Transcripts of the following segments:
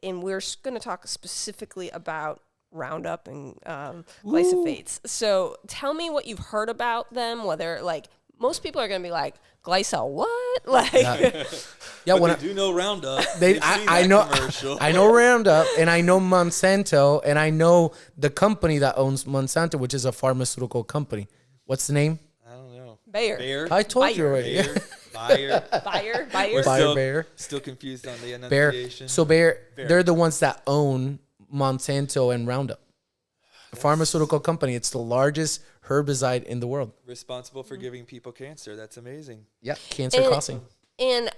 and we're going to talk specifically about Roundup and glyphosates. So tell me what you've heard about them, whether like most people are going to be like, Glycol, what? Like, yeah, but they do know Roundup. I know Roundup, and I know Monsanto, and I know the company that owns Monsanto, which is a pharmaceutical company. What's the name? I don't know. Bayer. I told you already. Bayer. Still confused on the enunciation. So Bayer, they're the ones that own Monsanto and Roundup. A pharmaceutical company. It's the largest herbicide in the world. Responsible for giving people cancer. That's amazing. Yeah, cancer causing. And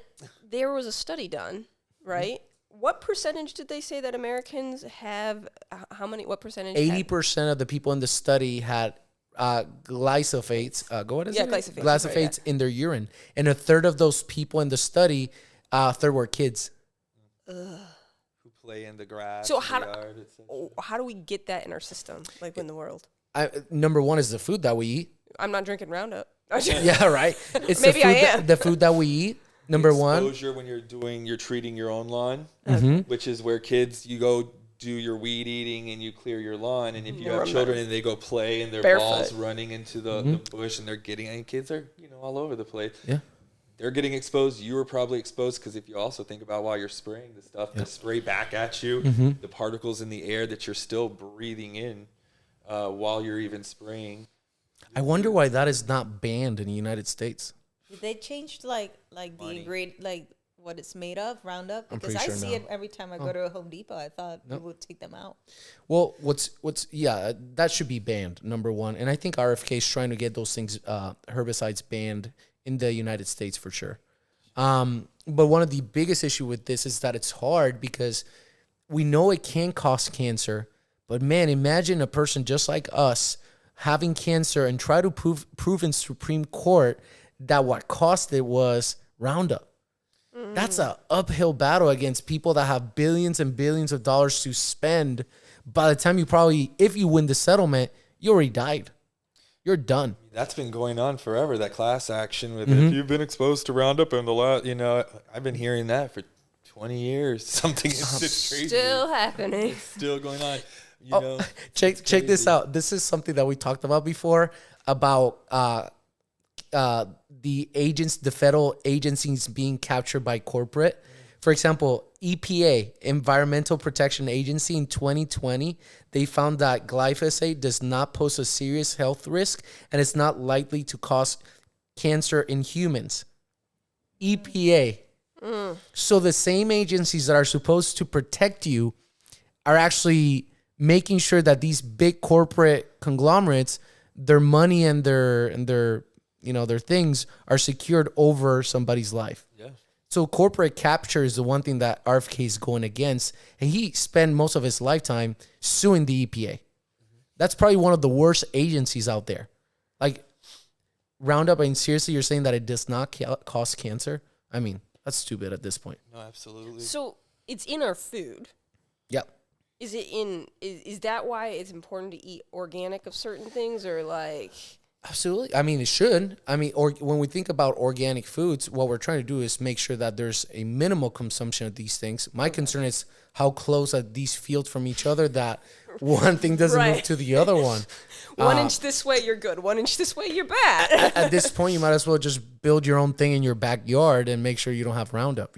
there was a study done, right? What percentage did they say that Americans have? What percentage? 80% of the people in the study had glyphosates. Glyphosates in their urine, and a third of those people in the study, third were kids. Ugh. Who play in the grass. So how do we get that in our system, like in the world? Number one is the food that we eat. I'm not drinking Roundup. Yeah, right. It's Maybe the food I am. the food that we eat. Number one. Exposure when you're treating your own lawn, Mm-hmm. which is where kids, you go do your weed eating and you clear your lawn. And if you have children and they go play and their balls running into the bush and kids are, all over the place. Yeah. They're getting exposed. You were probably exposed because if you also think about while you're spraying the stuff that spray back at you, the particles in the air that you're still breathing in while you're even spraying. I wonder why that is not banned in the United States. Did they changed like the ingredient, like what it's made of, Roundup? Because I see it every time I go to a Home Depot. I thought people would take them out. Well, that should be banned, number one. And I think RFK is trying to get those things, herbicides banned in the United States for sure. But one of the biggest issue with this is that it's hard because we know it can cause cancer, but man, imagine a person just like us having cancer and try to prove in Supreme Court that what caused it was Roundup. That's an uphill battle against people that have billions and billions of dollars to spend. By the time if you win the settlement, you already died. You're done. That's been going on forever, that class action with if you've been exposed to Roundup in the last, I've been hearing that for 20 years. Something is just crazy. Still happening. It's still going on. Check this out. This is something that we talked about before about the federal agencies being captured by corporate. For example, EPA, Environmental Protection Agency, in 2020, they found that glyphosate does not pose a serious health risk and it's not likely to cause cancer in humans. EPA. So the same agencies that are supposed to protect you are actually making sure that these big corporate conglomerates, their money and their things are secured over somebody's life. Yeah. So corporate capture is the one thing that RFK is going against, and he spent most of his lifetime suing the EPA. That's probably one of the worst agencies out there. Like Roundup, and seriously, you're saying that it does not cause cancer? I mean, that's stupid at this point. No, absolutely. So it's in our food. Yep. Is that why it's important to eat organic of certain things, or like? Absolutely. I mean, it should. I mean, when we think about organic foods, what we're trying to do is make sure that there's a minimal consumption of these things. My concern is how close are these fields from each other that one thing doesn't move to the other one. 1 inch this way, you're good. 1 inch this way, you're bad. At this point, you might as well just build your own thing in your backyard and make sure you don't have Roundup,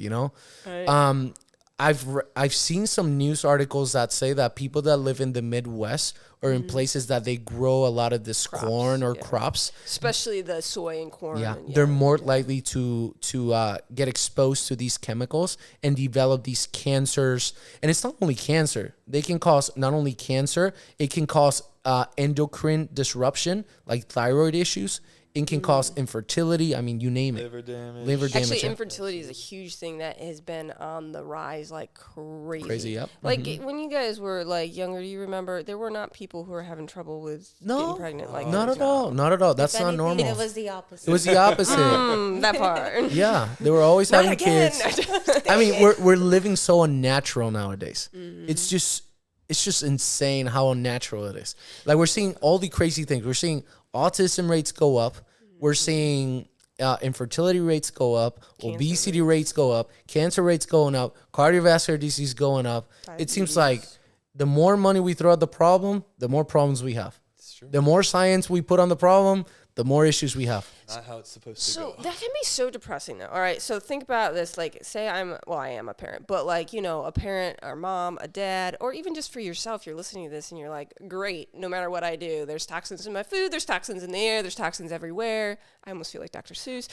Right. I've seen some news articles that say that people that live in the Midwest or in places that they grow a lot of this corn or crops, especially the soy and corn. They're more likely to get exposed to these chemicals and develop these cancers. And it's not only cancer; they can cause not only cancer, it can cause endocrine disruption like thyroid issues. It can cause infertility. I mean, you name it. Liver damage. Actually, infertility is a huge thing that has been on the rise like crazy. Yep. Like when you guys were like younger, do you remember there were not people who were having trouble with getting pregnant? Like not at all. Not at all. That's not normal. It was the opposite. It was the opposite. That part. Yeah, they were always having kids. I mean, we're living so unnatural nowadays. It's just insane how unnatural it is. Like we're seeing all the crazy things. We're seeing autism rates go up. We're seeing infertility rates go up, obesity rates go up, cancer rates going up, cardiovascular disease going up. It seems like the more money we throw at the problem, the more problems we have. The more science we put on the problem, the more issues we have. Not how it's supposed to So go. that can be so depressing though. All right, so think about this. Like, say I am a parent, but like, you know, a parent or mom, a dad, or even just for yourself, you're listening to this and you're like, great, no matter what I do, there's toxins in my food, there's toxins in the air, there's toxins everywhere. I almost feel like Dr. Seuss.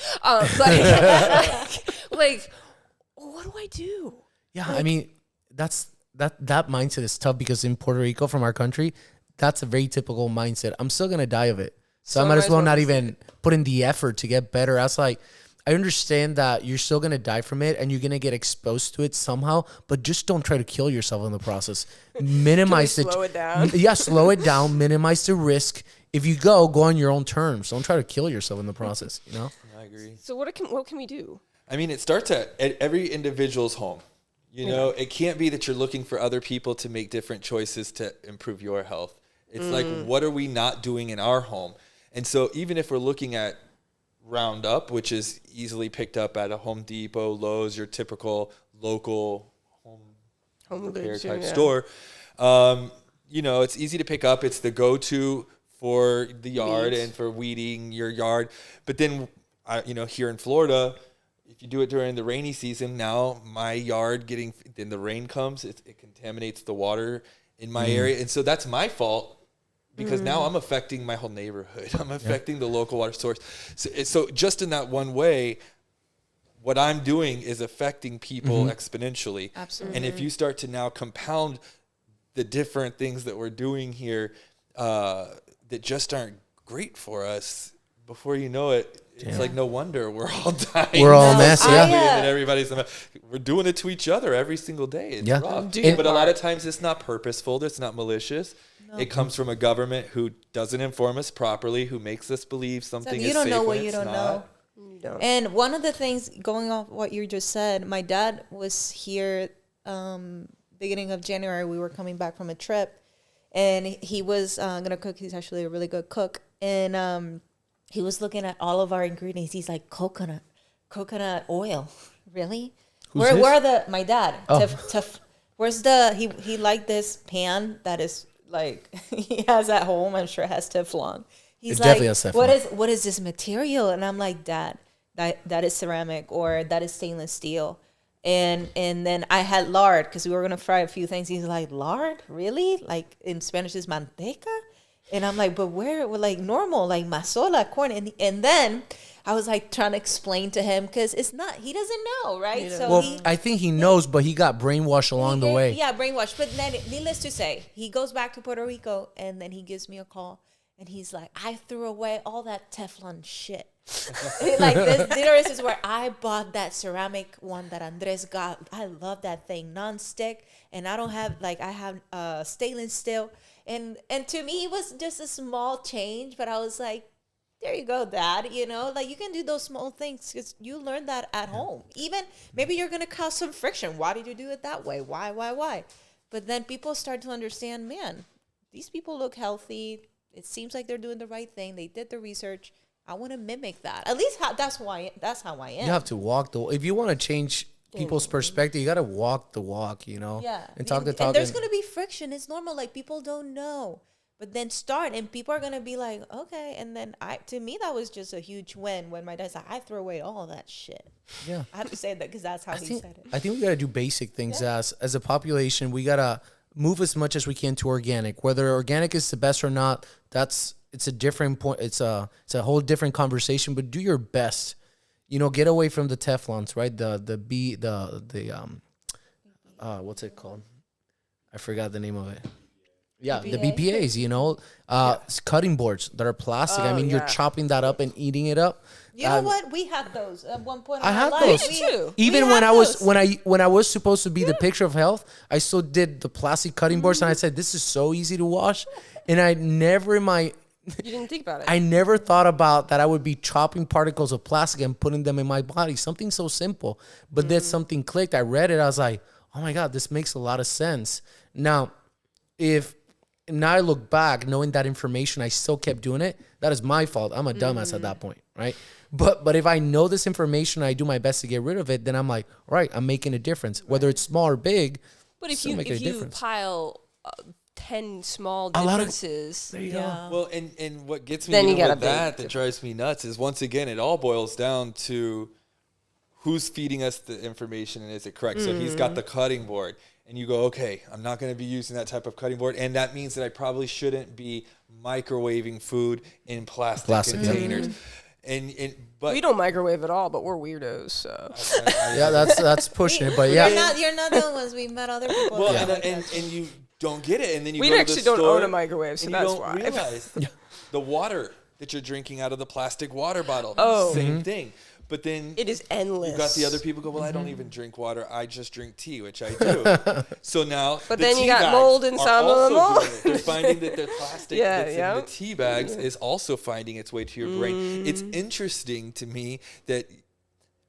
Like, what do I do? Yeah, like, I mean, that mindset is tough because in Puerto Rico, from our country, that's a very typical mindset. I'm still gonna die of it. So I might as well not even put in the effort to get better. I was like, I understand that you're still going to die from it and you're going to get exposed to it somehow, but just don't try to kill yourself in the process. Minimize it. Slow it down. Yeah, slow it down. Minimize the risk. If you go on your own terms. Don't try to kill yourself in the process, you know? I agree. So what can we do? I mean, it starts at every individual's home. You know, it can't be that you're looking for other people to make different choices to improve your health. It's like, what are we not doing in our home? And so even if we're looking at Roundup, which is easily picked up at a Home Depot, Lowe's, your typical local home repair type store, you know, it's easy to pick up. It's the go-to for the yard and for weeding your yard. But then, you know, here in Florida, if you do it during the rainy season, now my yard then the rain comes, it contaminates the water in my area. And so that's my fault. Because now I'm affecting my whole neighborhood. I'm affecting the local water source. So just in that one way, what I'm doing is affecting people exponentially. Absolutely. And if you start to now compound the different things that we're doing here that just aren't great for us, before you know it, it's like no wonder we're all dying. We're all messy. And everybody's we're doing it to each other every single day. It's rough. But a lot of times it's not purposeful. It's not malicious. No. It comes from a government who doesn't inform us properly, who makes us believe something is safe. You don't know what you don't know. And one of the things, going off what you just said, my dad was here beginning of January. We were coming back from a trip, and he was going to cook. He's actually a really good cook. And he was looking at all of our ingredients. He's like, coconut oil. Really? Where are my dad? Oh. Where's he liked this pan that is like he has at home. I'm sure it has Teflon. He's like, what is this material? And I'm like, Dad, that is ceramic, or that is stainless steel. And then I had lard because we were gonna fry a few things. He's like, lard, really? Like in Spanish is manteca. And I'm like, but where? We're like normal, like mazola, corn. And then I was like trying to explain to him because it's not, he doesn't know, right? So I think he knows, but he got brainwashed along the way. Yeah, brainwashed. But then, needless to say, he goes back to Puerto Rico and then he gives me a call and he's like, I threw away all that Teflon shit. Like this is where I bought that ceramic one that Andres got. I love that thing, non-stick, and I don't have I have stainless steel. And to me, it was just a small change, but I was like, there you go, Dad. You know, like you can do those small things because you learned that at home. Even maybe you're going to cause some friction. Why did you do it that way? Why? But then people start to understand, man, these people look healthy. It seems like they're doing the right thing. They did the research. I want to mimic that. At least that's how I am. You have to walk if you want to change people's perspective, you got to walk the walk, you know? Yeah. And talk the talk. And there's going to be friction. It's normal. Like people don't know. But then start, and people are going to be like, okay. And then to me, that was just a huge win when my dad's like, I threw away all that shit. Yeah. I have to say that because that's how he said it. I think we got to do basic things as a population. We got to move as much as we can to organic. Whether organic is the best or not, it's a different point. It's a whole different conversation, but do your best. You know, get away from the Teflons, right? What's it called? I forgot the name of it. Yeah, the BPAs, you know, cutting boards that are plastic. I mean, you're chopping that up and eating it up. You know what? We had those at one point. I had those too. Even when I was supposed to be the picture of health, I still did the plastic cutting boards, and I said, "This is so easy to wash," and I never You didn't think about it. I never thought about that I would be chopping particles of plastic and putting them in my body. Something so simple, but then something clicked. I read it. I was like, "Oh my God, this makes a lot of sense." Now I look back, knowing that information, I still kept doing it. That is my fault. I'm a dumbass at that point. right? But if I know this information, I do my best to get rid of it, then I'm like, all right, I'm making a difference. Whether it's small or big, But if still making a you difference. pile 10 small A lot of- differences, There you go. Well, and what gets me Then you even got with a big that drives me nuts is, once again, it all boils down to who's feeding us the information and is it correct. So he's got the cutting board, and you go, okay, I'm not going to be using that type of cutting board, and that means that I probably shouldn't be microwaving food in plastic containers. But we don't microwave at all, but we're weirdos. So Yeah, that's pushing it. But yeah, You're not the only ones. We met other people. well, that are like and that. you don't get it, and then you we go to actually the don't store own a microwave, so and you that's don't why. realize the water that you're drinking out of the plastic water bottle. Oh. Same thing. But then It is endless. you got the other people go, well, I don't even drink water. I just drink tea, which I do. So now, But the then you tea got bags mold in are some of them also all. doing it. They're finding that the plastic Yeah, that's yeah. in the tea bags is also finding its way to your brain. It's interesting to me that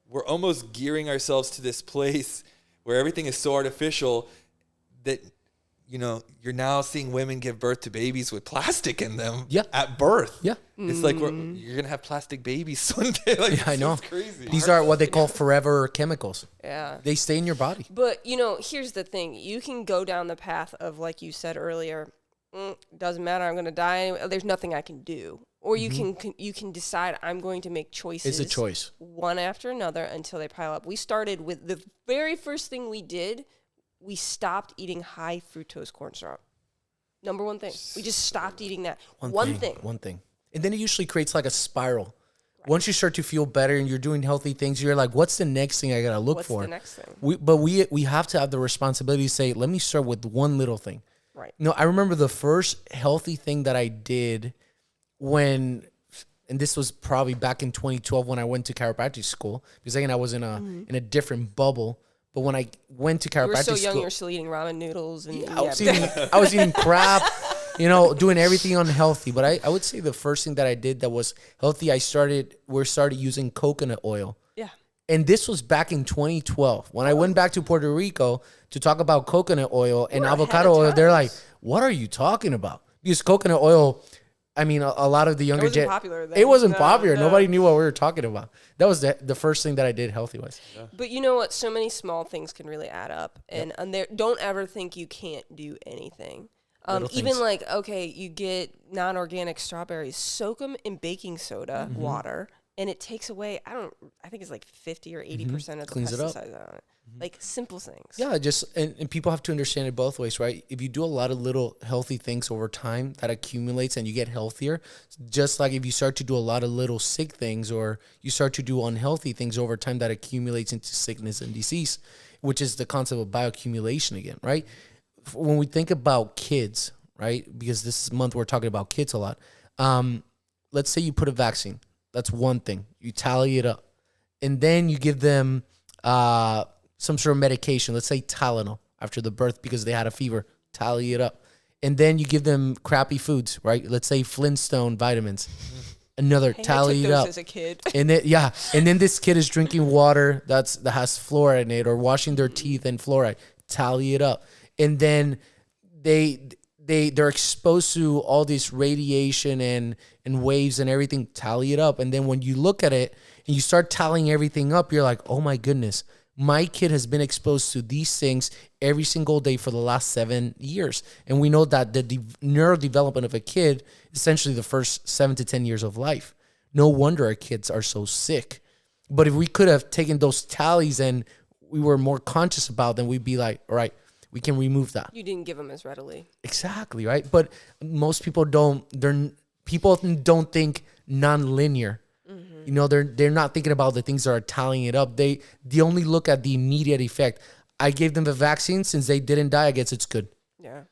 we're almost gearing ourselves to this place where everything is so artificial that, you know, you're now seeing women give birth to babies with plastic in them at birth. Yeah. It's like you're going to have plastic babies someday. Like, yeah, I know. It's crazy. These are what they call forever chemicals. Yeah. They stay in your body. But, you know, here's the thing. You can go down the path of, like you said earlier, doesn't matter, I'm going to die anyway. There's nothing I can do. Or you can decide I'm going to make choices. It's a choice. One after another until they pile up. We started with the very first thing we did, we stopped eating high fructose corn syrup. Number one thing. We just stopped eating that. One thing. One thing. And then it usually creates like a spiral. Right. Once you start to feel better and you're doing healthy things, you're like, what's the next thing I got to look for? What's the next thing? We have to have the responsibility to say, let me start with one little thing. Right. No, I remember the first healthy thing that I did and this was probably back in 2012 when I went to chiropractic school, because again, I was in a different bubble. But when I went to chiropractic school, you were so young, you were still eating ramen noodles. And I was eating crap, you know, doing everything unhealthy. But I would say the first thing that I did that was healthy, we started using coconut oil. Yeah. And this was back in 2012. When I went back to Puerto Rico to talk about coconut oil and avocado oil, they're like, what are you talking about? Because coconut oil, I mean, a lot of the younger wasn't popular then. It wasn't No, popular. no. Nobody knew what we were talking about. That was the first thing that I did healthy-wise. Yeah. But you know what? So many small things can really add up. And don't ever think you can't do anything. Even things. like, okay, you get non-organic strawberries, soak them in baking soda, water, and it takes away, I think it's like 50 or 80% of the Cleans it up. pesticides on it. Like simple things. Yeah, and people have to understand it both ways, right? If you do a lot of little healthy things over time, that accumulates and you get healthier. Just like if you start to do a lot of little sick things or you start to do unhealthy things over time, that accumulates into sickness and disease, which is the concept of bioaccumulation again, right? When we think about kids, right? Because this month we're talking about kids a lot. Let's say you put a vaccine. That's one thing. You tally it up. And then you give them some sort of medication, let's say Tylenol, after the birth because they had a fever, tally it up. And then you give them crappy foods, right? Let's say Flintstone vitamins. Another, tally it up. As a kid. And then this kid is drinking water that has fluoride in it, or washing their teeth and fluoride. Tally it up. And then they're exposed to all this radiation and waves and everything. Tally it up. And then when you look at it and you start tallying everything up, you're like, oh my goodness, my kid has been exposed to these things every single day for the last 7 years. And we know that the neurodevelopment of a kid, essentially the first 7 to 10 years of life. No wonder our kids are so sick. But if we could have taken those tallies and we were more conscious about them, we'd be like, all right, we can remove that. You didn't give them as readily. Exactly, right? But most people don't think non-linear. You know, they're not thinking about the things that are tallying it up. They only look at the immediate effect. I gave them the vaccine. Since they didn't die, I guess it's good. Yeah.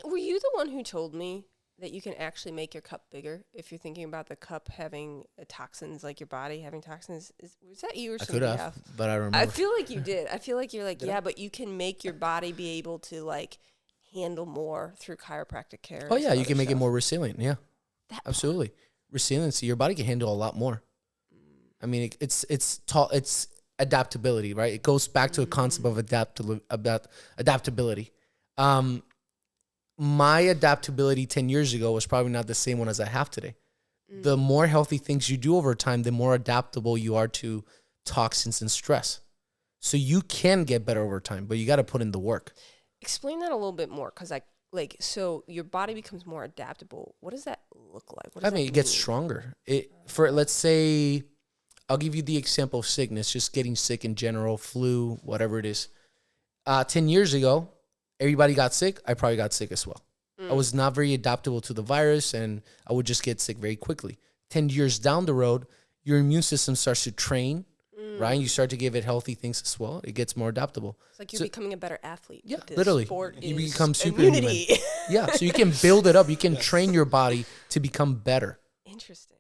Were you the one who told me that you can actually make your cup bigger if you're thinking about the cup having toxins, like your body having toxins? Was that you or I somebody could have, else? but I remember. I feel like you did. I feel like you're like, but you can make your body be able to like handle more through chiropractic care. Oh yeah, you can make it more resilient. Yeah, absolutely. Resiliency, your body can handle a lot more. I mean, it's adaptability, right? It goes back to a concept of adaptability. My adaptability 10 years ago was probably not the same one as I have today. The more healthy things you do over time, the more adaptable you are to toxins and stress. So you can get better over time, but you got to put in the work. Explain that a little bit more, because so your body becomes more adaptable. What does that look like? What does It gets stronger. Let's say, I'll give you the example of sickness, just getting sick in general, flu, whatever it is. 10 years ago, everybody got sick. I probably got sick as well. I was not very adaptable to the virus, and I would just get sick very quickly. 10 years down the road, your immune system starts to train, right? You start to give it healthy things as well. It gets more adaptable. It's like you're becoming a better athlete. Yeah, because literally. Sport You is become superhuman. immunity. Yeah, so you can build it up. You can train your body to become better. Interesting.